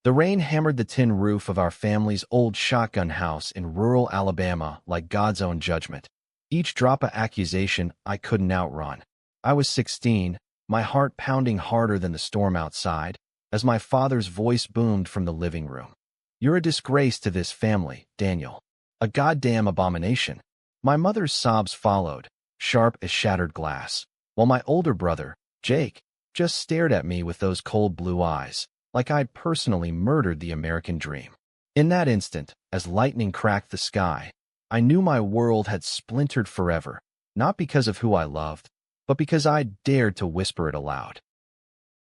The rain hammered the tin roof of our family's old shotgun house in rural Alabama like God's own judgment. Each drop of accusation I couldn't outrun. I was 16, my heart pounding harder than the storm outside, as my father's voice boomed from the living room. "You're a disgrace to this family, Daniel. A goddamn abomination." My mother's sobs followed, sharp as shattered glass, while my older brother, Jake, just stared at me with those cold blue eyes, like I'd personally murdered the American dream. In that instant, as lightning cracked the sky, I knew my world had splintered forever, not because of who I loved, but because I'd dared to whisper it aloud.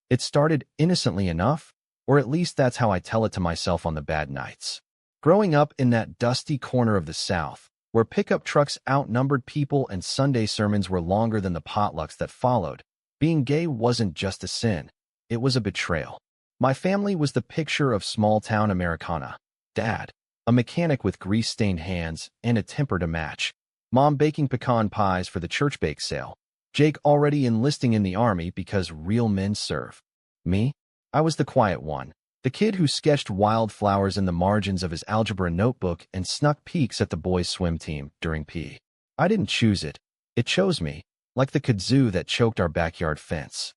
It started innocently enough, or at least that's how I tell it to myself on the bad nights. Growing up in that dusty corner of the South, where pickup trucks outnumbered people and Sunday sermons were longer than the potlucks that followed, being gay wasn't just a sin, it was a betrayal. My family was the picture of small-town Americana. Dad, a mechanic with grease-stained hands and a temper to match. Mom baking pecan pies for the church bake sale. Jake already enlisting in the army because real men serve. Me? I was the quiet one, the kid who sketched wildflowers in the margins of his algebra notebook and snuck peeks at the boys' swim team during PE. I didn't choose it. It chose me, like the kudzu that choked our backyard fence.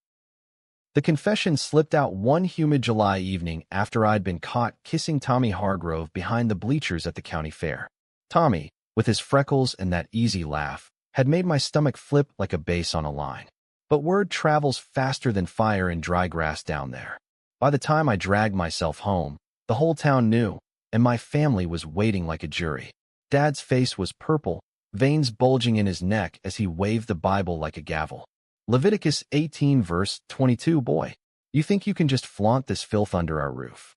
The confession slipped out one humid July evening after I'd been caught kissing Tommy Hargrove behind the bleachers at the county fair. Tommy, with his freckles and that easy laugh, had made my stomach flip like a base on a line. But word travels faster than fire in dry grass down there. By the time I dragged myself home, the whole town knew, and my family was waiting like a jury. Dad's face was purple, veins bulging in his neck as he waved the Bible like a gavel. Leviticus 18 verse 22, boy, you think you can just flaunt this filth under our roof?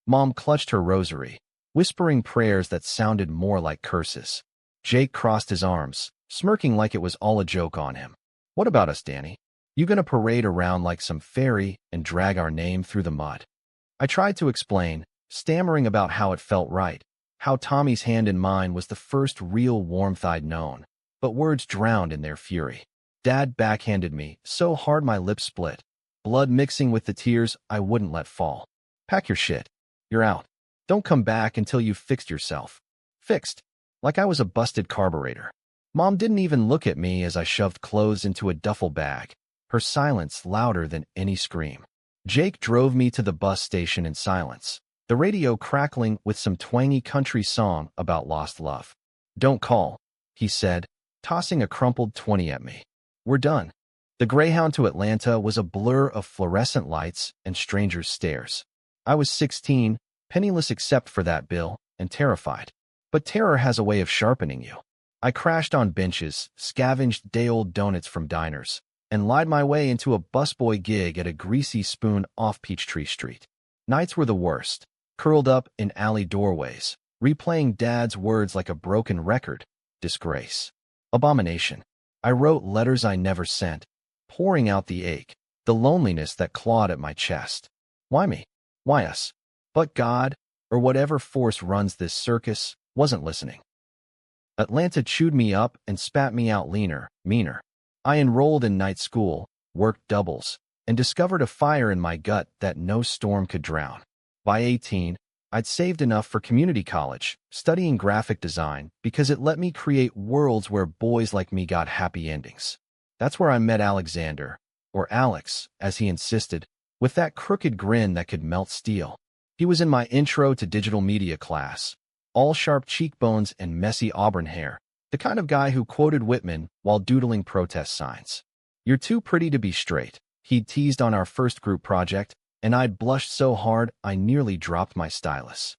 Mom clutched her rosary, whispering prayers that sounded more like curses. Jake crossed his arms, smirking like it was all a joke on him. What about us, Danny? You gonna parade around like some fairy and drag our name through the mud? I tried to explain, stammering about how it felt right, how Tommy's hand in mine was the first real warmth I'd known, but words drowned in their fury. Dad backhanded me so hard my lips split, blood mixing with the tears I wouldn't let fall. "Pack your shit. You're out. Don't come back until you've fixed yourself." Fixed. Like I was a busted carburetor. Mom didn't even look at me as I shoved clothes into a duffel bag, her silence louder than any scream. Jake drove me to the bus station in silence, the radio crackling with some twangy country song about lost love. "Don't call," he said, tossing a crumpled 20 at me. "We're done." The Greyhound to Atlanta was a blur of fluorescent lights and strangers' stares. I was 16, penniless except for that bill, and terrified. But terror has a way of sharpening you. I crashed on benches, scavenged day-old donuts from diners, and lied my way into a busboy gig at a greasy spoon off Peachtree Street. Nights were the worst, curled up in alley doorways, replaying Dad's words like a broken record. Disgrace. Abomination. I wrote letters I never sent, pouring out the ache, the loneliness that clawed at my chest. Why me? Why us? But God, or whatever force runs this circus, wasn't listening. Atlanta chewed me up and spat me out leaner, meaner. I enrolled in night school, worked doubles, and discovered a fire in my gut that no storm could drown. By 18, I'd saved enough for community college, studying graphic design, because it let me create worlds where boys like me got happy endings. That's where I met Alexander, or Alex, as he insisted, with that crooked grin that could melt steel. He was in my intro to digital media class, all sharp cheekbones and messy auburn hair, the kind of guy who quoted Whitman while doodling protest signs. "You're too pretty to be straight," he'd teased on our first group project, and I'd blushed so hard I nearly dropped my stylus.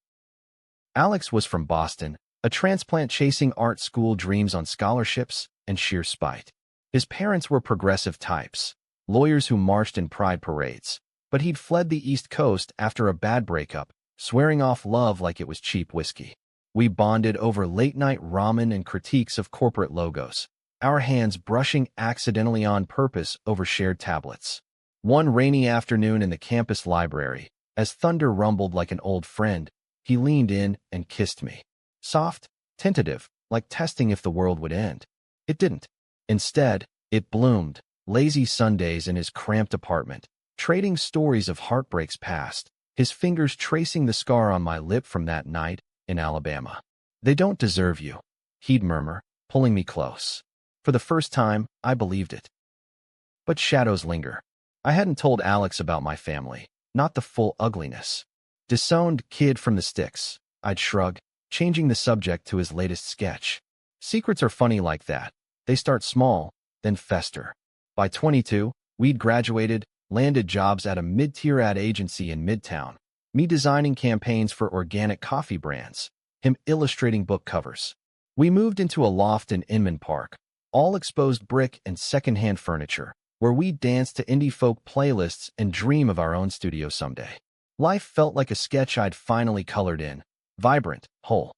Alex was from Boston, a transplant chasing art school dreams on scholarships and sheer spite. His parents were progressive types, lawyers who marched in pride parades, but he'd fled the East Coast after a bad breakup, swearing off love like it was cheap whiskey. We bonded over late-night ramen and critiques of corporate logos, our hands brushing accidentally on purpose over shared tablets. One rainy afternoon in the campus library, as thunder rumbled like an old friend, he leaned in and kissed me. Soft, tentative, like testing if the world would end. It didn't. Instead, it bloomed, lazy Sundays in his cramped apartment, trading stories of heartbreaks past, his fingers tracing the scar on my lip from that night in Alabama. "They don't deserve you," he'd murmur, pulling me close. For the first time, I believed it. But shadows linger. I hadn't told Alex about my family, not the full ugliness. "Disowned kid from the sticks," I'd shrug, changing the subject to his latest sketch. Secrets are funny like that. They start small, then fester. By 22, we'd graduated, landed jobs at a mid-tier ad agency in Midtown, me designing campaigns for organic coffee brands, him illustrating book covers. We moved into a loft in Inman Park, all exposed brick and secondhand furniture, where we'd dance to indie folk playlists and dream of our own studio someday. Life felt like a sketch I'd finally colored in, vibrant, whole.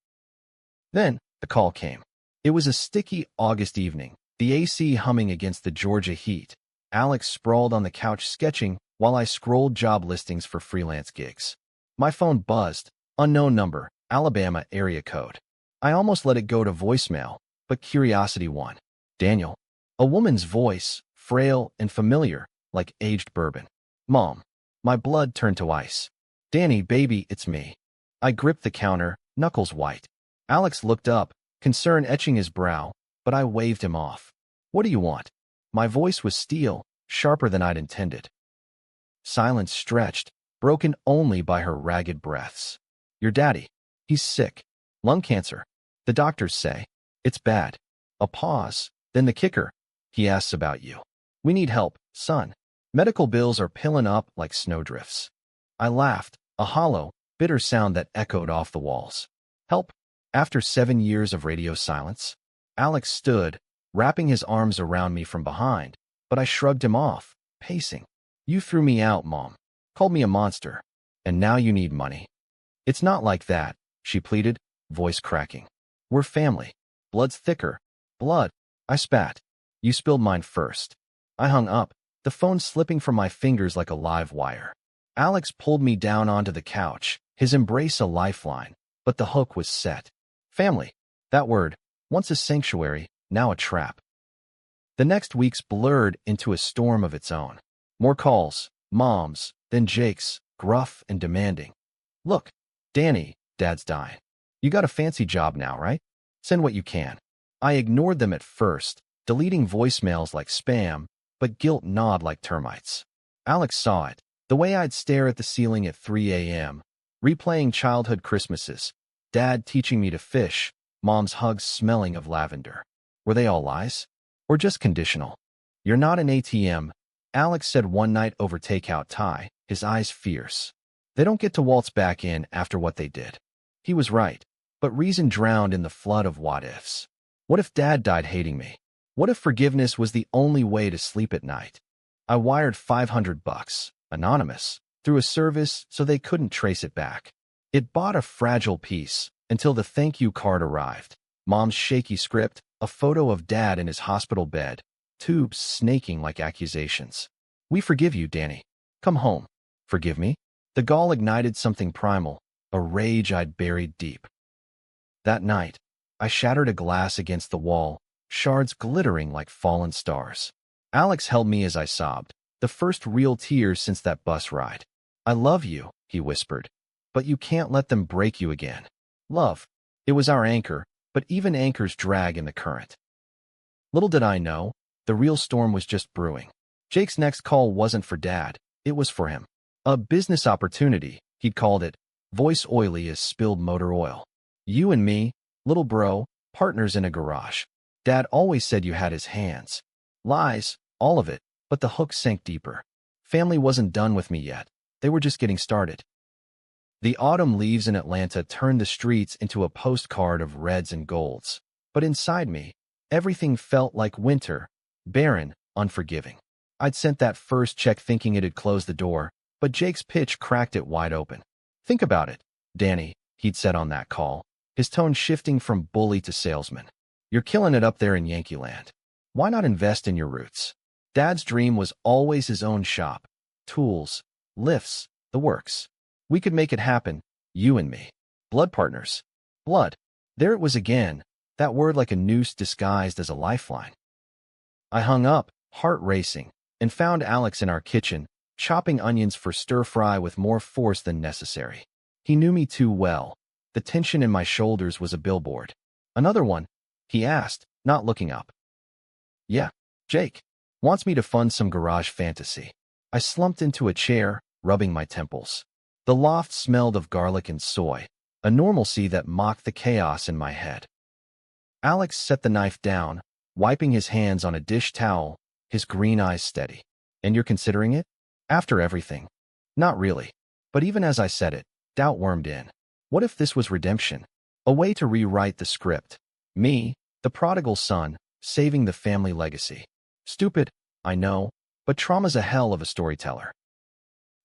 Then, the call came. It was a sticky August evening, the AC humming against the Georgia heat. Alex sprawled on the couch sketching while I scrolled job listings for freelance gigs. My phone buzzed. Unknown number, Alabama area code. I almost let it go to voicemail, but curiosity won. "Daniel." A woman's voice, frail and familiar, like aged bourbon. "Mom." My blood turned to ice. "Danny, baby, it's me." I gripped the counter, knuckles white. Alex looked up, concern etching his brow, but I waved him off. "What do you want?" My voice was steel, sharper than I'd intended. Silence stretched, broken only by her ragged breaths. "Your daddy. He's sick. Lung cancer. The doctors say. It's bad." A pause, then the kicker. "He asks about you. We need help, son. Medical bills are piling up like snowdrifts." I laughed, a hollow, bitter sound that echoed off the walls. "Help?" After 7 years of radio silence, Alex stood, wrapping his arms around me from behind, but I shrugged him off, pacing. "You threw me out, Mom. Called me a monster. And now you need money." "It's not like that," she pleaded, voice cracking. "We're family. Blood's thicker." "Blood." I spat. "You spilled mine first." I hung up, the phone slipping from my fingers like a live wire. Alex pulled me down onto the couch, his embrace a lifeline, but the hook was set. Family. That word, once a sanctuary, now a trap. The next weeks blurred into a storm of its own. More calls, Mom's, then Jake's, gruff and demanding. "Look, Danny, Dad's dying. You got a fancy job now, right? Send what you can." I ignored them at first, deleting voicemails like spam, but guilt gnawed like termites. Alex saw it, the way I'd stare at the ceiling at 3 a.m., replaying childhood Christmases, Dad teaching me to fish, Mom's hugs smelling of lavender. Were they all lies? Or just conditional? "You're not an ATM," Alex said one night over takeout Thai, his eyes fierce. "They don't get to waltz back in after what they did." He was right, but reason drowned in the flood of what-ifs. What if Dad died hating me? What if forgiveness was the only way to sleep at night? I wired $500, anonymous, through a service so they couldn't trace it back. It bought a fragile peace until the thank you card arrived. Mom's shaky script, a photo of Dad in his hospital bed, tubes snaking like accusations. "We forgive you, Danny. Come home." Forgive me? The gall ignited something primal, a rage I'd buried deep. That night, I shattered a glass against the wall, shards glittering like fallen stars. Alex held me as I sobbed, the first real tears since that bus ride. "I love you," he whispered, "but you can't let them break you again." Love. It was our anchor, but even anchors drag in the current. Little did I know, the real storm was just brewing. Jake's next call wasn't for Dad, it was for him. A business opportunity, he'd called it, voice oily as spilled motor oil. "You and me, little bro, partners in a garage. Dad always said you had his hands." Lies, all of it, but the hook sank deeper. Family wasn't done with me yet. They were just getting started. The autumn leaves in Atlanta turned the streets into a postcard of reds and golds. But inside me, everything felt like winter, barren, unforgiving. I'd sent that first check thinking it'd close the door, but Jake's pitch cracked it wide open. "Think about it, Danny," he'd said on that call, his tone shifting from bully to salesman. "You're killing it up there in Yankee Land. Why not invest in your roots?" Dad's dream was always his own shop. Tools, lifts, the works. We could make it happen, you and me. Blood partners. Blood. There it was again, that word like a noose disguised as a lifeline. I hung up, heart racing, and found Alex in our kitchen, chopping onions for stir-fry with more force than necessary. He knew me too well. The tension in my shoulders was a billboard. "Another one?" he asked, not looking up. "Yeah, Jake. Wants me to fund some garage fantasy." I slumped into a chair, rubbing my temples. The loft smelled of garlic and soy, a normalcy that mocked the chaos in my head. Alex set the knife down, wiping his hands on a dish towel, his green eyes steady. "And you're considering it? After everything?" "Not really." But even as I said it, doubt wormed in. What if this was redemption? A way to rewrite the script. Me, the prodigal son, saving the family legacy. Stupid, I know, but trauma's a hell of a storyteller.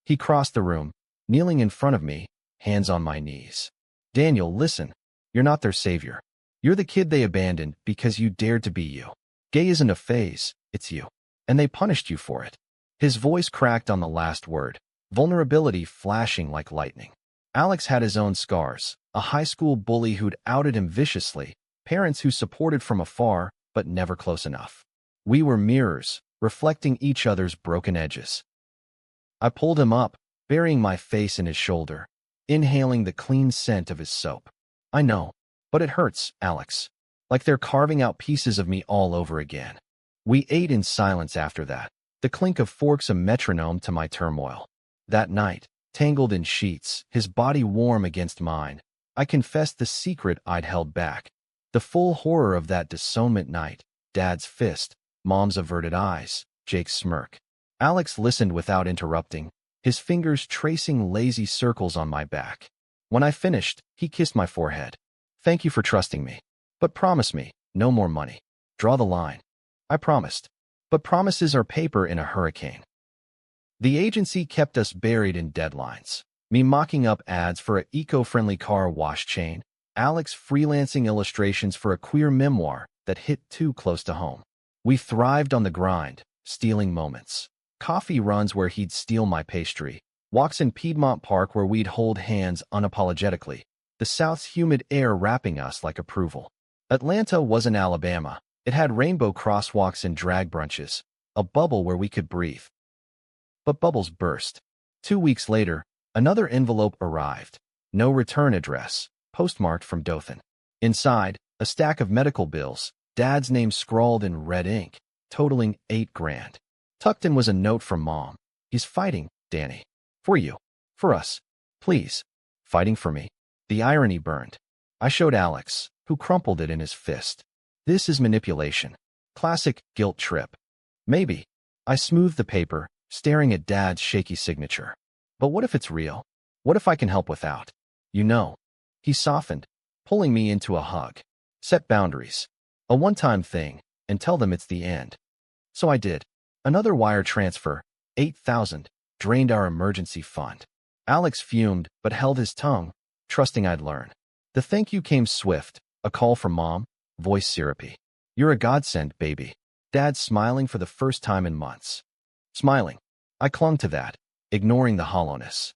He crossed the room, kneeling in front of me, hands on my knees. "Daniel, listen. You're not their savior. You're the kid they abandoned because you dared to be you. Gay isn't a phase, it's you. And they punished you for it." His voice cracked on the last word, vulnerability flashing like lightning. Alex had his own scars, a high school bully who'd outed him viciously, parents who supported from afar but never close enough. We were mirrors, reflecting each other's broken edges. I pulled him up, burying my face in his shoulder, inhaling the clean scent of his soap. "I know, but it hurts, Alex. Like they're carving out pieces of me all over again." We ate in silence after that, the clink of forks a metronome to my turmoil. That night, tangled in sheets, his body warm against mine, I confessed the secret I'd held back. The full horror of that disownment night, Dad's fist, Mom's averted eyes, Jake's smirk. Alex listened without interrupting, his fingers tracing lazy circles on my back. When I finished, he kissed my forehead. "Thank you for trusting me. But promise me, no more money. Draw the line." I promised. But promises are paper in a hurricane. The agency kept us buried in deadlines. Me mocking up ads for an eco-friendly car wash chain, Alex freelancing illustrations for a queer memoir that hit too close to home. We thrived on the grind, stealing moments. Coffee runs where he'd steal my pastry, walks in Piedmont Park where we'd hold hands unapologetically, the South's humid air wrapping us like approval. Atlanta wasn't Alabama. It had rainbow crosswalks and drag brunches, a bubble where we could breathe. But bubbles burst. 2 weeks later, another envelope arrived. No return address, postmarked from Dothan. Inside, a stack of medical bills, Dad's name scrawled in red ink, totaling $8,000. Tucked in was a note from Mom. "He's fighting, Danny. For you. For us. Please. Fighting for me." The irony burned. I showed Alex, who crumpled it in his fist. "This is manipulation. Classic guilt trip." "Maybe." I smoothed the paper, staring at Dad's shaky signature. "But what if it's real? What if I can help without?" "You know." He softened, pulling me into a hug. "Set boundaries. A one-time thing, and tell them it's the end." So I did. Another wire transfer, $8,000, drained our emergency fund. Alex fumed, but held his tongue, trusting I'd learn. The thank you came swift, a call from Mom, voice syrupy. "You're a godsend, baby." Dad smiling for the first time in months. Smiling. I clung to that, ignoring the hollowness.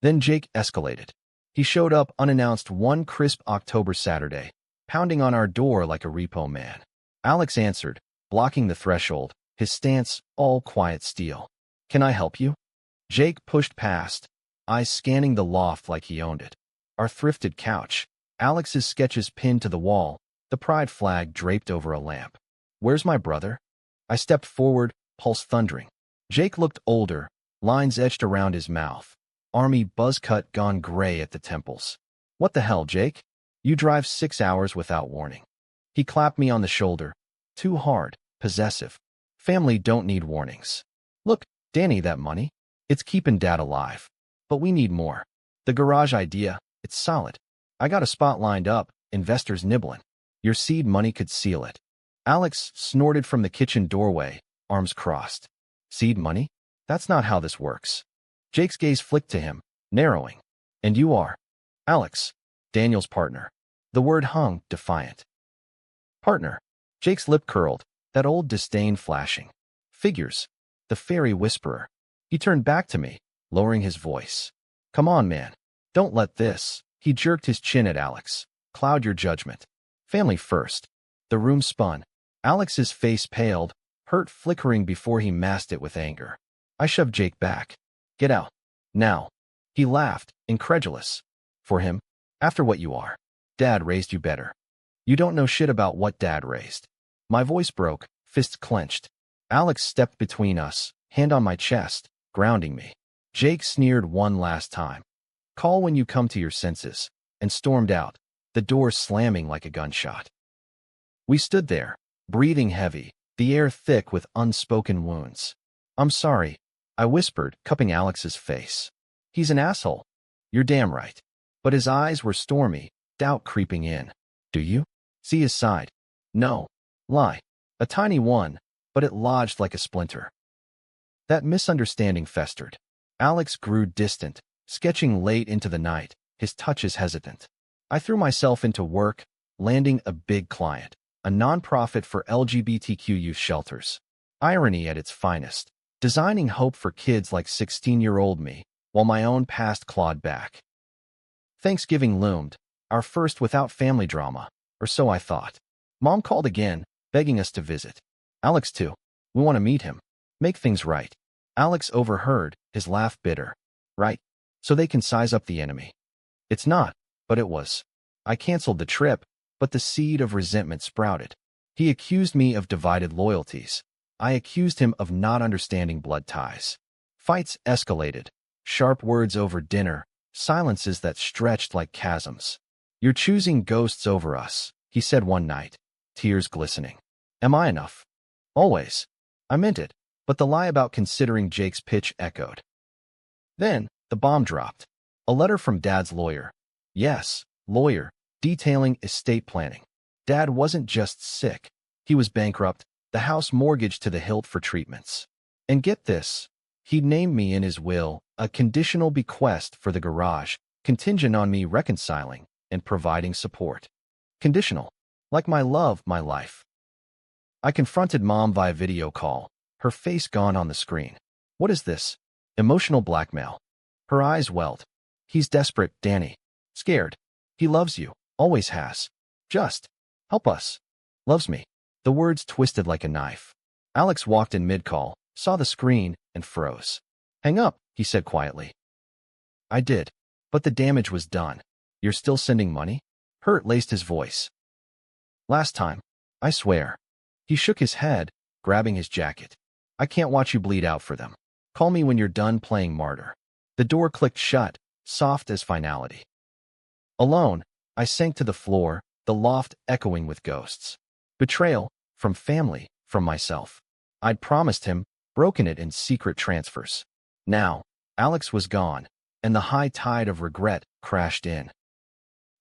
Then Jake escalated. He showed up unannounced one crisp October Saturday, pounding on our door like a repo man. Alex answered, blocking the threshold, his stance all quiet steel. "Can I help you?" Jake pushed past, eyes scanning the loft like he owned it. Our thrifted couch, Alex's sketches pinned to the wall, the pride flag draped over a lamp. "Where's my brother?" I stepped forward, pulse thundering. Jake looked older, lines etched around his mouth, army buzz cut gone gray at the temples. "What the hell, Jake? You drive 6 hours without warning." He clapped me on the shoulder. Too hard, possessive. Family don't need warnings. "Look, Danny, that money? It's keeping Dad alive. But we need more. The garage idea, it's solid. I got a spot lined up, investors nibbling. Your seed money could seal it." Alex snorted from the kitchen doorway, arms crossed. "Seed money? That's not how this works." Jake's gaze flicked to him, narrowing. "And you are?" "Alex, Daniel's partner." The word hung, defiant. "Partner." Jake's lip curled, that old disdain flashing. "Figures." The fairy whisperer. He turned back to me, lowering his voice. "Come on, man. Don't let this." He jerked his chin at Alex. "Cloud your judgment. Family first." The room spun. Alex's face paled, hurt flickering before he masked it with anger. I shoved Jake back. Get out. Now. He laughed, incredulous. For him, after what you are. Dad raised you better. You don't know shit about what Dad raised. My voice broke, fists clenched. Alex stepped between us, hand on my chest, grounding me. Jake sneered one last time. Call when you come to your senses, and stormed out, the door slamming like a gunshot. We stood there, breathing heavy, the air thick with unspoken wounds. I'm sorry, I whispered, cupping Alex's face. He's an asshole. You're damn right. But his eyes were stormy, doubt creeping in. Do you see his side? No. Lie. A tiny one, but it lodged like a splinter. That misunderstanding festered. Alex grew distant, sketching late into the night, his touches hesitant. I threw myself into work, landing a big client, a nonprofit for LGBTQ youth shelters. Irony at its finest, designing hope for kids like 16-year-old me, while my own past clawed back. Thanksgiving loomed, our first without family drama, or so I thought. Mom called again, begging us to visit. Alex too. We want to meet him. Make things right. Alex overheard, his laugh bitter. Right. So they can size up the enemy. It's not, but it was. I canceled the trip, but the seed of resentment sprouted. He accused me of divided loyalties. I accused him of not understanding blood ties. Fights escalated. Sharp words over dinner, silences that stretched like chasms. You're choosing ghosts over us, he said one night, tears glistening. Am I enough? Always. I meant it, but the lie about considering Jake's pitch echoed. Then, the bomb dropped. A letter from Dad's lawyer. Yes, lawyer, detailing estate planning. Dad wasn't just sick. He was bankrupt, the house mortgaged to the hilt for treatments. And get this, he'd named me in his will, a conditional bequest for the garage, contingent on me reconciling and providing support. Conditional. Like my love, my life. I confronted Mom via video call, her face gone on the screen. What is this? Emotional blackmail. Her eyes welled. He's desperate, Danny. Scared. He loves you. Always has. Just. Help us. Loves me. The words twisted like a knife. Alex walked in mid-call, saw the screen, and froze. Hang up, he said quietly. I did. But the damage was done. You're still sending money? Hurt laced his voice. Last time. I swear. He shook his head, grabbing his jacket. I can't watch you bleed out for them. Call me when you're done playing martyr. The door clicked shut, soft as finality. Alone, I sank to the floor, the loft echoing with ghosts. Betrayal, from family, from myself. I'd promised him, broken it in secret transfers. Now, Alex was gone, and the high tide of regret crashed in.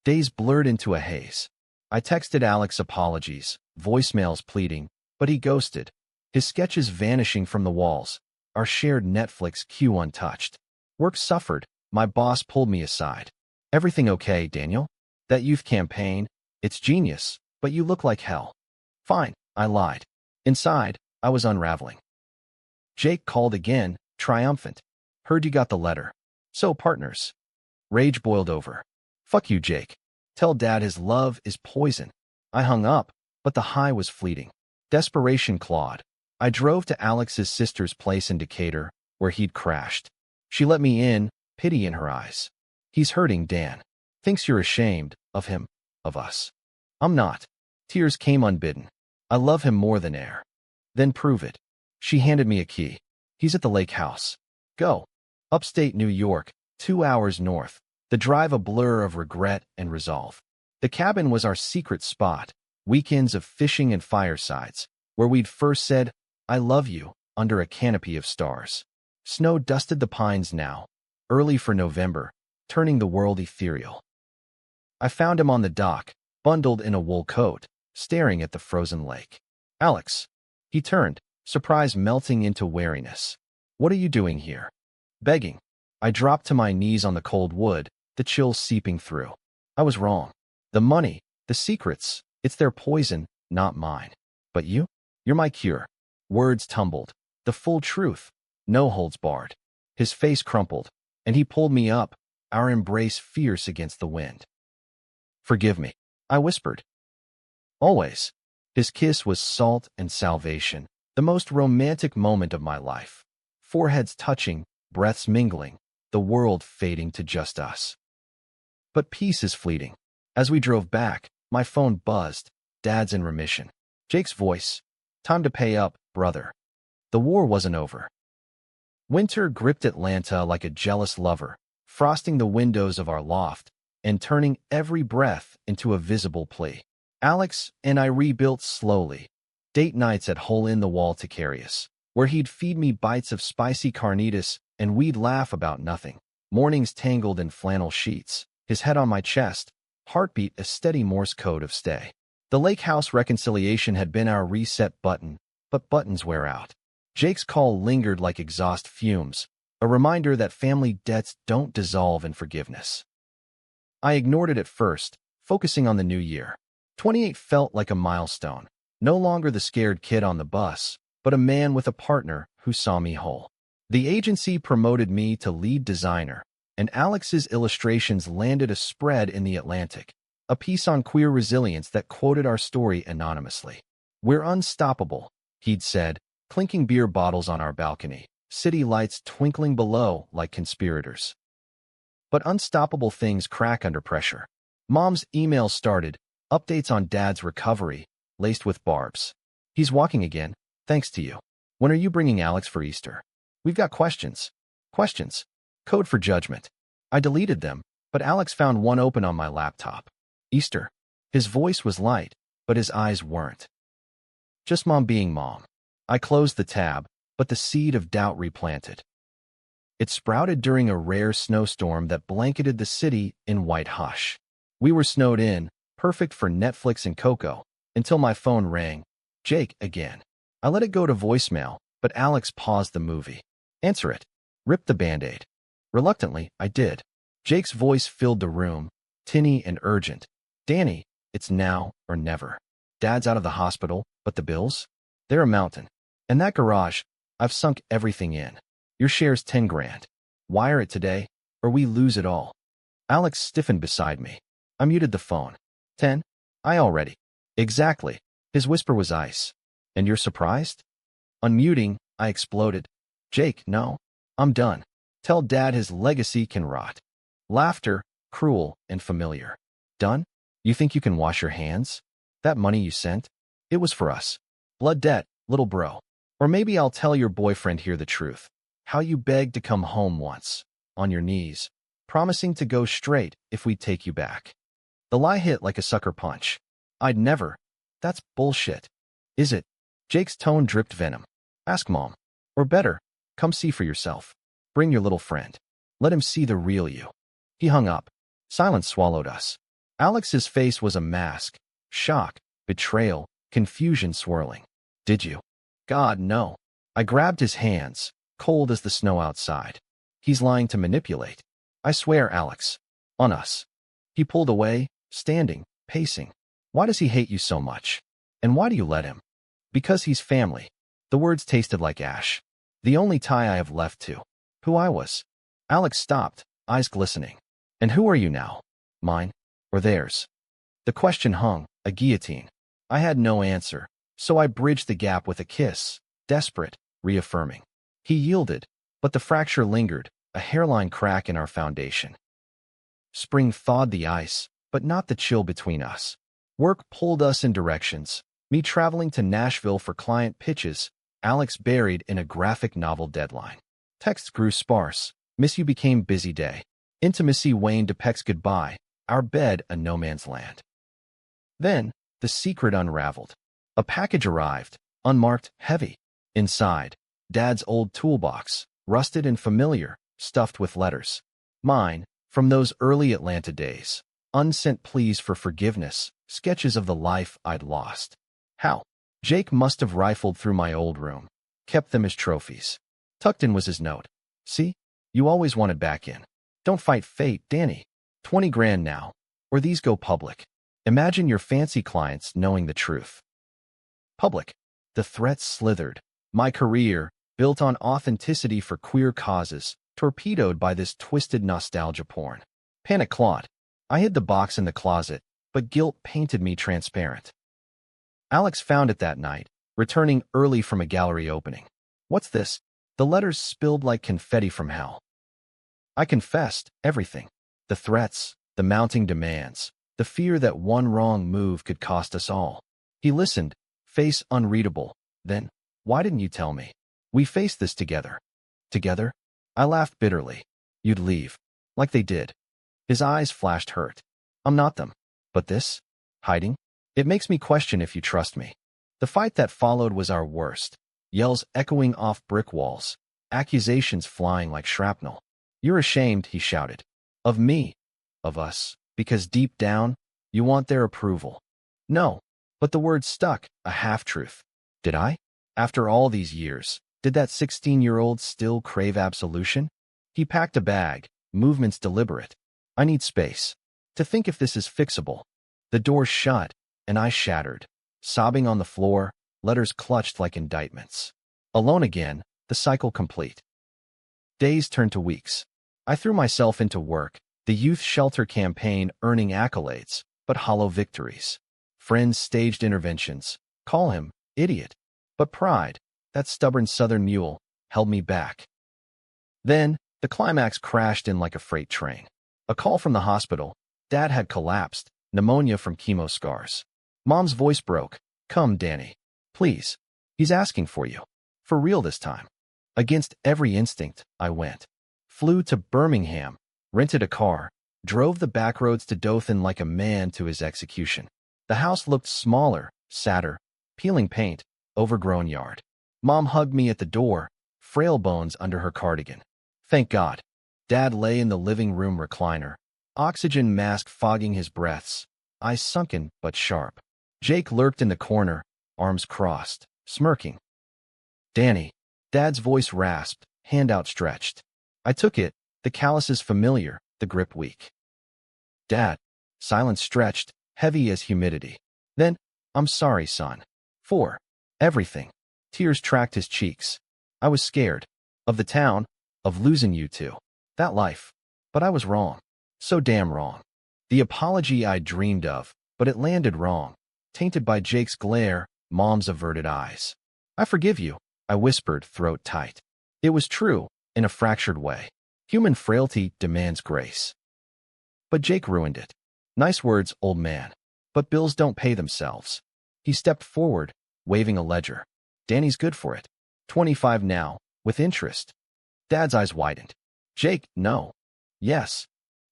Days blurred into a haze. I texted Alex apologies, voicemails pleading, but he ghosted, his sketches vanishing from the walls, our shared Netflix queue untouched. Work suffered, my boss pulled me aside. Everything okay, Daniel? That youth campaign, it's genius, but you look like hell. Fine, I lied. Inside, I was unraveling. Jake called again, triumphant. Heard you got the letter. So, partners. Rage boiled over. Fuck you, Jake. Tell Dad his love is poison. I hung up, but the high was fleeting. Desperation clawed. I drove to Alex's sister's place in Decatur, where he'd crashed. She let me in, pity in her eyes. He's hurting, Dan. Thinks you're ashamed of him, of us. I'm not. Tears came unbidden. I love him more than air. Then prove it. She handed me a key. He's at the lake house. Go. Upstate New York, 2 hours north. The drive a blur of regret and resolve. The cabin was our secret spot, weekends of fishing and firesides, where we'd first said, I love you, under a canopy of stars. Snow dusted the pines now, early for November, turning the world ethereal. I found him on the dock, bundled in a wool coat, staring at the frozen lake. Alex. He turned, surprise melting into wariness. What are you doing here? Begging. I dropped to my knees on the cold wood, the chill seeping through. I was wrong. The money, the secrets, it's their poison, not mine. But you? You're my cure. Words tumbled. The full truth. No holds barred. His face crumpled, and he pulled me up, our embrace fierce against the wind. Forgive me, I whispered. Always. His kiss was salt and salvation, the most romantic moment of my life. foreheads touching, breaths mingling, the world fading to just us. But peace is fleeting. As we drove back, my phone buzzed. Dad's in remission. Jake's voice. Time to pay up, brother. The war wasn't over. Winter gripped Atlanta like a jealous lover, frosting the windows of our loft and turning every breath into a visible plea. Alex and I rebuilt slowly. Date nights at hole-in-the-wall Taquerias, where he'd feed me bites of spicy carnitas and we'd laugh about nothing. Mornings tangled in flannel sheets, his head on my chest, heartbeat a steady Morse code of stay. The lake house reconciliation had been our reset button, but buttons wear out. Jake's call lingered like exhaust fumes, a reminder that family debts don't dissolve in forgiveness. I ignored it at first, focusing on the new year. 28 felt like a milestone, no longer the scared kid on the bus, but a man with a partner who saw me whole. The agency promoted me to lead designer, and Alex's illustrations landed a spread in The Atlantic, a piece on queer resilience that quoted our story anonymously. "We're unstoppable," he'd said, clinking beer bottles on our balcony, city lights twinkling below like conspirators. But unstoppable things crack under pressure. Mom's email started, updates on Dad's recovery, laced with barbs. "He's walking again, thanks to you. When are you bringing Alex for Easter? We've got questions." Questions. Code for judgment. I deleted them, but Alex found one open on my laptop. "Easter." His voice was light, but his eyes weren't. Just Mom being Mom. I closed the tab, but the seed of doubt replanted. It sprouted during a rare snowstorm that blanketed the city in white hush. We were snowed in, perfect for Netflix and Coco, until my phone rang. Jake again. I let it go to voicemail, but Alex paused the movie. "Answer it." Ripped the Band-Aid. Reluctantly, I did. Jake's voice filled the room, tinny and urgent. "Danny, it's now or never. Dad's out of the hospital, but the bills? They're a mountain. And that garage, I've sunk everything in. Your share's 10 grand. Wire it today, or we lose it all." Alex stiffened beside me. I muted the phone. 10? I already. Exactly. His whisper was ice. "And you're surprised?" Unmuting, I exploded. "Jake, no. I'm done. Tell Dad his legacy can rot." Laughter, cruel and familiar. "Done? You think you can wash your hands? That money you sent? It was for us. Blood debt, little bro. Or maybe I'll tell your boyfriend here the truth. How you begged to come home once, on your knees, promising to go straight if we'd take you back." The lie hit like a sucker punch. "I'd never." "That's bullshit." "Is it?" Jake's tone dripped venom. "Ask Mom. Or better, come see for yourself. Bring your little friend. Let him see the real you." He hung up. Silence swallowed us. Alex's face was a mask. Shock, betrayal, confusion swirling. "Did you?" "God, no." I grabbed his hands, cold as the snow outside. "He's lying to manipulate. I swear, Alex. On us." He pulled away, standing, pacing. "Why does he hate you so much? And why do you let him?" "Because he's family." The words tasted like ash. "The only tie I have left to who I was." Alex stopped, eyes glistening. "And who are you now? Mine? Or theirs?" The question hung, a guillotine. I had no answer, so I bridged the gap with a kiss, desperate, reaffirming. He yielded, but the fracture lingered, a hairline crack in our foundation. Spring thawed the ice, but not the chill between us. Work pulled us in directions, me traveling to Nashville for client pitches, Alex buried in a graphic novel deadline. Texts grew sparse, miss you became busy day. Intimacy waned to Peck's goodbye, our bed a no man's land. Then, the secret unraveled. A package arrived, unmarked, heavy. Inside, Dad's old toolbox, rusted and familiar, stuffed with letters. Mine, from those early Atlanta days. Unsent pleas for forgiveness, sketches of the life I'd lost. How? Jake must have rifled through my old room, kept them as trophies. Tucked in was his note. "See? You always wanted back in. Don't fight fate, Danny. 20 grand now, or these go public. Imagine your fancy clients knowing the truth." Public. The threats slithered. My career, built on authenticity for queer causes, torpedoed by this twisted nostalgia porn. Panic clawed. I hid the box in the closet, but guilt painted me transparent. Alex found it that night, returning early from a gallery opening. "What's this?" The letters spilled like confetti from hell. I confessed everything. The threats, the mounting demands, the fear that one wrong move could cost us all. He listened, face unreadable. Then, why didn't you tell me? We faced this together. Together? I laughed bitterly. You'd leave. Like they did. His eyes flashed hurt. I'm not them. But this? Hiding? It makes me question if you trust me. The fight that followed was our worst. Yells echoing off brick walls. Accusations flying like shrapnel. You're ashamed, he shouted. Of me. Of us. Because deep down, you want their approval. No. But the word stuck, a half-truth. Did I? After all these years, did that 16-year-old still crave absolution? He packed a bag, movements deliberate. I need space. To think if this is fixable. The door shut, and I shattered. Sobbing on the floor, letters clutched like indictments. Alone again, the cycle complete. Days turned to weeks. I threw myself into work, the youth shelter campaign earning accolades, but hollow victories. Friends staged interventions. Call him idiot. But pride, that stubborn southern mule, held me back. Then, the climax crashed in like a freight train. A call from the hospital. Dad had collapsed, pneumonia from chemo scars. Mom's voice broke. Come, Danny. Please. He's asking for you. For real this time. Against every instinct, I went. Flew to Birmingham, rented a car, drove the backroads to Dothan like a man to his execution. The house looked smaller, sadder, peeling paint, overgrown yard. Mom hugged me at the door, frail bones under her cardigan. Thank God. Dad lay in the living room recliner, oxygen mask fogging his breaths, eyes sunken but sharp. Jake lurked in the corner, arms crossed, smirking. Danny. Dad's voice rasped, hand outstretched. I took it, the calluses familiar, the grip weak. Dad. Silence stretched, heavy as humidity. Then, I'm sorry, son. For everything. Tears tracked his cheeks. I was scared. Of the town, of losing you two. That life. But I was wrong. So damn wrong. The apology I dreamed of, but it landed wrong. Tainted by Jake's glare, Mom's averted eyes. I forgive you, I whispered, throat tight. It was true, in a fractured way. Human frailty demands grace. But Jake ruined it. Nice words, old man. But bills don't pay themselves. He stepped forward, waving a ledger. Danny's good for it. 25 now, with interest. Dad's eyes widened. Jake, no. Yes.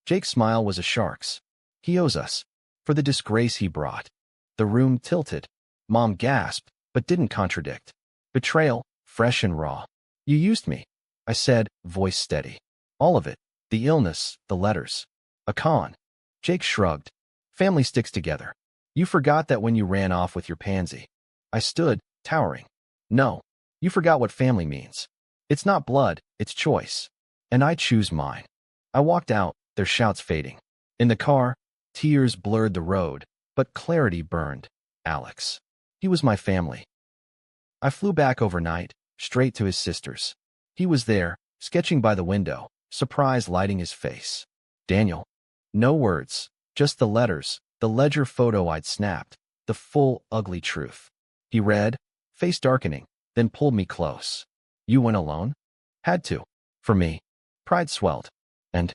Jake's smile was a shark's. He owes us. For the disgrace he brought. The room tilted. Mom gasped, but didn't contradict. Betrayal, fresh and raw. You used me, I said, voice steady. All of it. The illness, the letters. A con. Jake shrugged. Family sticks together. You forgot that when you ran off with your pansy. I stood, towering. No. You forgot what family means. It's not blood, it's choice. And I choose mine. I walked out, their shouts fading. In the car, tears blurred the road, but clarity burned. Alex. He was my family. I flew back overnight, straight to his sister's. He was there, sketching by the window, surprise lighting his face. Daniel. No words, just the letters, the ledger photo I'd snapped, the full, ugly truth. He read, face darkening, then pulled me close. You went alone? Had to. For me. Pride swelled. And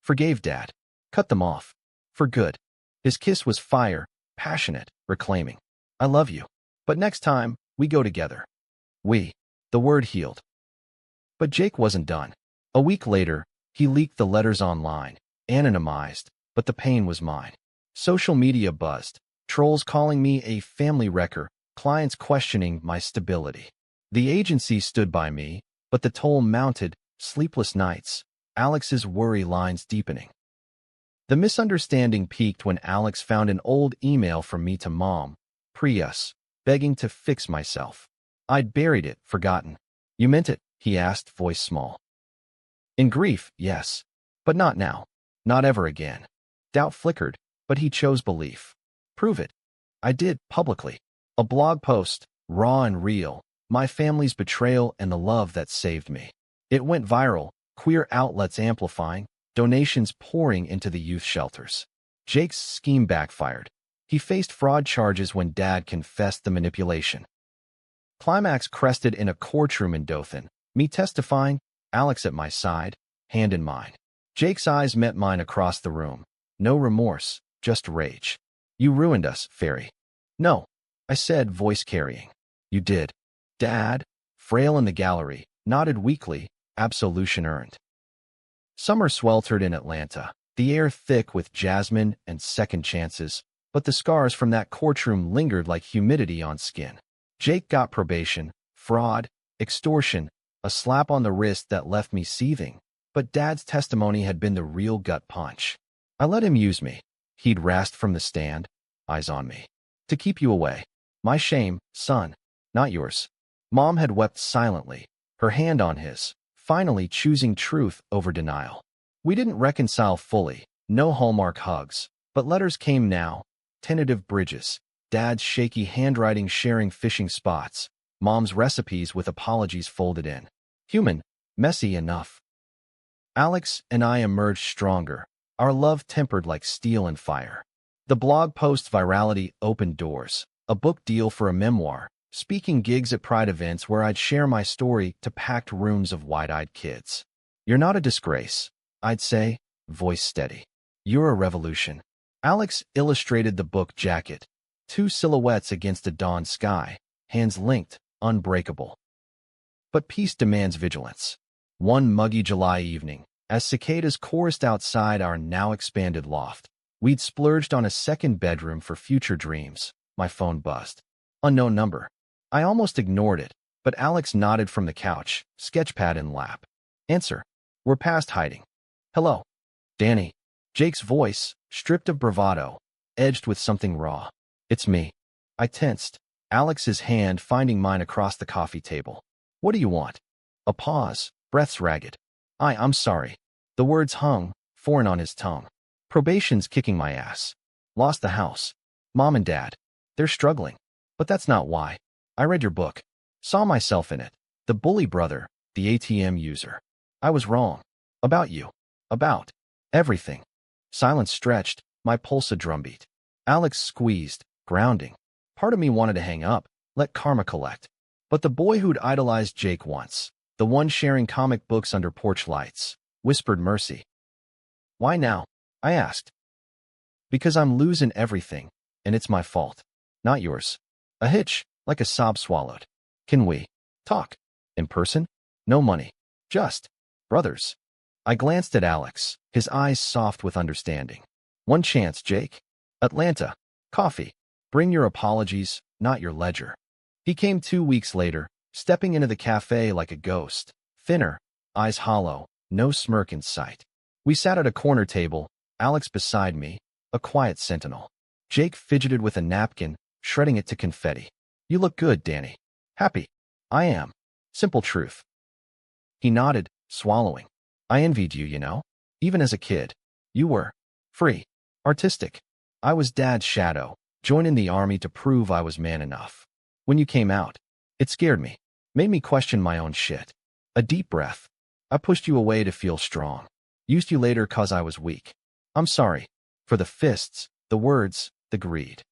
forgave Dad. Cut them off. For good. His kiss was fire, passionate, reclaiming. I love you. But next time, we go together. We. The word healed. But Jake wasn't done. A week later, he leaked the letters online, anonymized, but the pain was mine. Social media buzzed, trolls calling me a family wrecker, clients questioning my stability. The agency stood by me, but the toll mounted, sleepless nights, Alex's worry lines deepening. The misunderstanding peaked when Alex found an old email from me to Mom, pre-us, begging to fix myself. I'd buried it, forgotten. You meant it, he asked, voice small. In grief, yes. But not now. Not ever again. Doubt flickered, but he chose belief. Prove it. I did, publicly. A blog post, raw and real, my family's betrayal and the love that saved me. It went viral, queer outlets amplifying, donations pouring into the youth shelters. Jake's scheme backfired. He faced fraud charges when Dad confessed the manipulation. Climax crested in a courtroom in Dothan, Me testifying, Alex at my side, hand in mine. Jake's eyes met mine across the room. No remorse, just rage. You ruined us, Fairy. No, I said, voice carrying. You did. Dad, frail in the gallery, nodded weakly, absolution earned. Summer sweltered in Atlanta, the air thick with jasmine and second chances, but the scars from that courtroom lingered like humidity on skin. Jake got probation, fraud, extortion, a slap on the wrist that left me seething, but Dad's testimony had been the real gut punch. I let him use me. He'd rasped from the stand, eyes on me. To keep you away. My shame, son, not yours. Mom had wept silently, her hand on his, finally choosing truth over denial. We didn't reconcile fully, no Hallmark hugs, but letters came now, tentative bridges, Dad's shaky handwriting sharing fishing spots, Mom's recipes with apologies folded in. Human, messy enough. Alex and I emerged stronger, our love tempered like steel and fire. The blog post virality opened doors, a book deal for a memoir, speaking gigs at Pride events where I'd share my story to packed rooms of wide-eyed kids. You're not a disgrace, I'd say, voice steady. You're a revolution. Alex illustrated the book jacket, two silhouettes against a dawn sky, hands linked, unbreakable. But peace demands vigilance. One muggy July evening, as cicadas chorused outside our now expanded loft, we'd splurged on a second bedroom for future dreams. My phone buzzed. Unknown number. I almost ignored it, but Alex nodded from the couch, sketchpad in lap. Answer. We're past hiding. Hello. Danny. Jake's voice, stripped of bravado, edged with something raw. It's me. I tensed, Alex's hand finding mine across the coffee table. What do you want? A pause, breaths ragged. I'm sorry. The words hung, foreign on his tongue. Probation's kicking my ass. Lost the house. Mom and Dad. They're struggling. But that's not why. I read your book. Saw myself in it. The bully brother, the ATM user. I was wrong. About you. About everything. Silence stretched, my pulse a drumbeat. Alex squeezed, grounding. Part of me wanted to hang up, let karma collect. But the boy who'd idolized Jake once, the one sharing comic books under porch lights, whispered mercy. Why now? I asked. Because I'm losing everything, and it's my fault, not yours. A hitch, like a sob swallowed. Can we talk? In person? No money. Just brothers. I glanced at Alex, his eyes soft with understanding. One chance, Jake. Atlanta. Coffee. Bring your apologies, not your ledger. He came 2 weeks later, stepping into the cafe like a ghost. Thinner, eyes hollow, no smirk in sight. We sat at a corner table, Alex beside me, a quiet sentinel. Jake fidgeted with a napkin, shredding it to confetti. You look good, Danny. Happy. I am. Simple truth. He nodded, swallowing. I envied you, you know. Even as a kid. You were free. Artistic. I was Dad's shadow, joining the army to prove I was man enough. When you came out, it scared me. Made me question my own shit. A deep breath. I pushed you away to feel strong. Used you later 'cause I was weak. I'm sorry. For the fists, the words, the greed.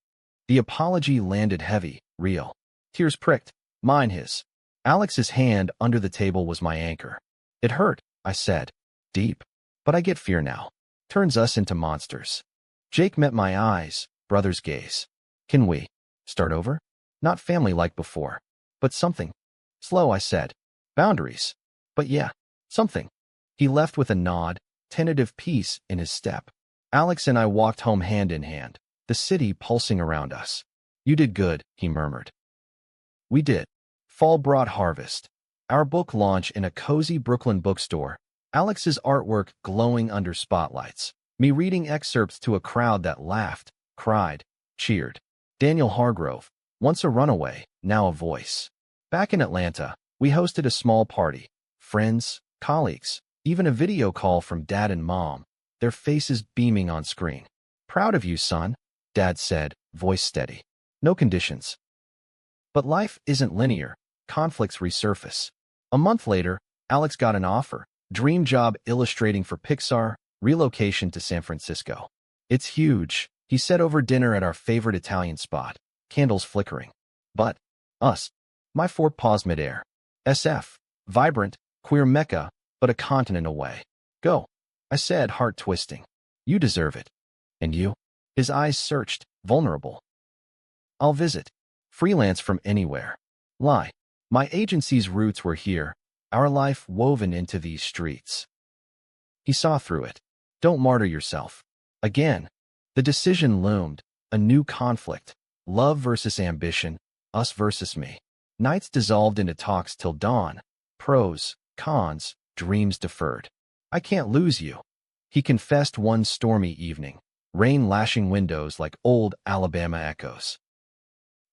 The apology landed heavy, real. Tears pricked. Mine his. Alex's hand under the table was my anchor. It hurt, I said. Deep. But I get fear now. Turns us into monsters. Jake met my eyes, brother's gaze. Can we start over? Not family like before. But something. Slow, I said. Boundaries. But yeah, something. He left with a nod, tentative peace in his step. Alex and I walked home hand in hand, the city pulsing around us. You did good, he murmured. We did. Fall brought harvest. Our book launch in a cozy Brooklyn bookstore, Alex's artwork glowing under spotlights, me reading excerpts to a crowd that laughed, cried, cheered. Daniel Hargrove, once a runaway, now a voice. Back in Atlanta, we hosted a small party. Friends, colleagues, even a video call from Dad and Mom, their faces beaming on screen. Proud of you, son, Dad said, voice steady. No conditions. But life isn't linear. Conflicts resurface. A month later, Alex got an offer. Dream job illustrating for Pixar, relocation to San Francisco. It's huge, he said over dinner at our favorite Italian spot, candles flickering. But us. My fort paused midair. SF. Vibrant, queer mecca, but a continent away. Go, I said, heart twisting. You deserve it. And you? His eyes searched, vulnerable. I'll visit. Freelance from anywhere. Lie. My agency's roots were here, our life woven into these streets. He saw through it. Don't martyr yourself. Again, the decision loomed, a new conflict. Love versus ambition, us versus me. Nights dissolved into talks till dawn. Pros, cons, dreams deferred. I can't lose you, he confessed one stormy evening, rain lashing windows like old Alabama echoes.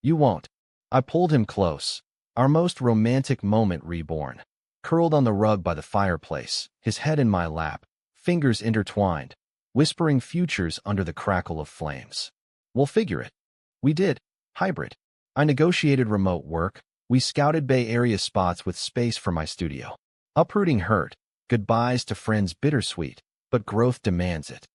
You won't. I pulled him close, our most romantic moment reborn. Curled on the rug by the fireplace, his head in my lap, fingers intertwined, whispering futures under the crackle of flames. We'll figure it. We did. Hybrid. I negotiated remote work. We scouted Bay Area spots with space for my studio. Uprooting hurt. Goodbyes to friends bittersweet, but growth demands it.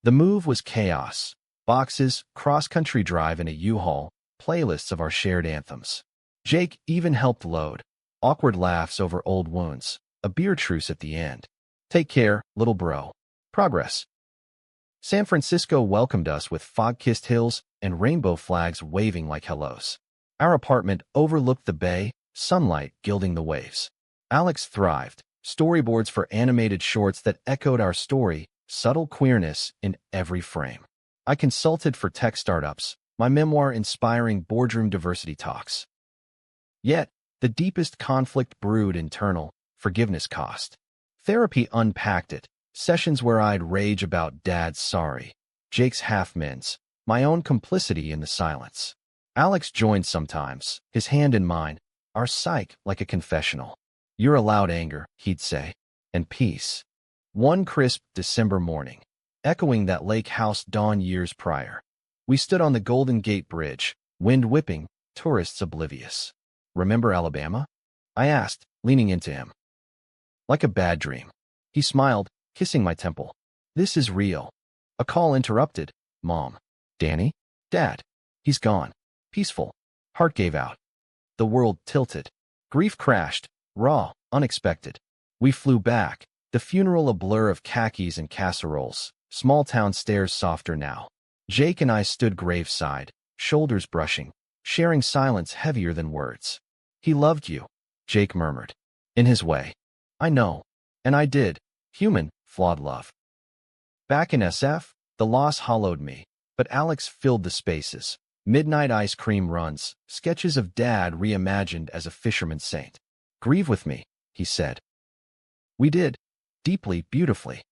The move was chaos. Boxes, cross-country drive in a U-Haul, playlists of our shared anthems. Jake even helped load. Awkward laughs over old wounds. A beer truce at the end. Take care, little bro. Progress. San Francisco welcomed us with fog-kissed hills and rainbow flags waving like hellos. Our apartment overlooked the bay, sunlight gilding the waves. Alex thrived. Storyboards for animated shorts that echoed our story, subtle queerness in every frame. I consulted for tech startups, my memoir inspiring boardroom diversity talks. Yet, the deepest conflict brewed internal, forgiveness cost. Therapy unpacked it, sessions where I'd rage about Dad's sorry, Jake's half-mins, my own complicity in the silence. Alex joined sometimes, his hand in mine, our psyche like a confessional. You're allowed anger, he'd say, and peace. One crisp December morning, echoing that lake house dawn years prior. We stood on the Golden Gate Bridge, wind whipping, tourists oblivious. Remember Alabama? I asked, leaning into him. Like a bad dream. He smiled, kissing my temple. This is real. A call interrupted. Mom. Danny? Dad. He's gone. Peaceful. Heart gave out. The world tilted. Grief crashed. Raw, unexpected. We flew back, the funeral a blur of khakis and casseroles, small town stares softer now. Jake and I stood graveside, shoulders brushing, sharing silence heavier than words. He loved you, Jake murmured. In his way. I know. And I did. Human, flawed love. Back in SF, the loss hollowed me, but Alex filled the spaces. Midnight ice cream runs, sketches of Dad reimagined as a fisherman saint. Grieve with me, he said. We did. Deeply, beautifully.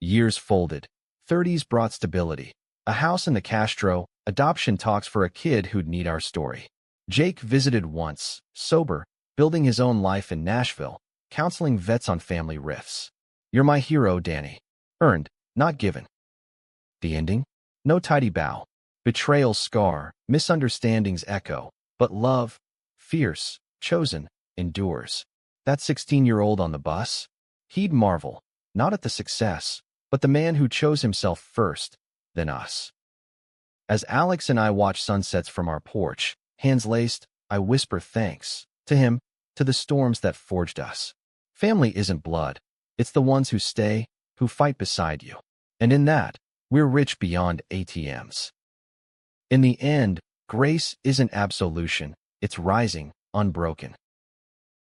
Years folded. 30s brought stability. A house in the Castro, adoption talks for a kid who'd need our story. Jake visited once, sober, building his own life in Nashville, counseling vets on family rifts. You're my hero, Danny. Earned, not given. The ending? No tidy bow. Betrayal scar, misunderstandings echo, but love, fierce, chosen, endures. That 16-year-old on the bus? He'd marvel, not at the success, but the man who chose himself first, then us. As Alex and I watch sunsets from our porch, hands laced, I whisper thanks, to him, to the storms that forged us. Family isn't blood. It's the ones who stay, who fight beside you. And in that, we're rich beyond ATMs. In the end, grace isn't absolution, it's rising, unbroken.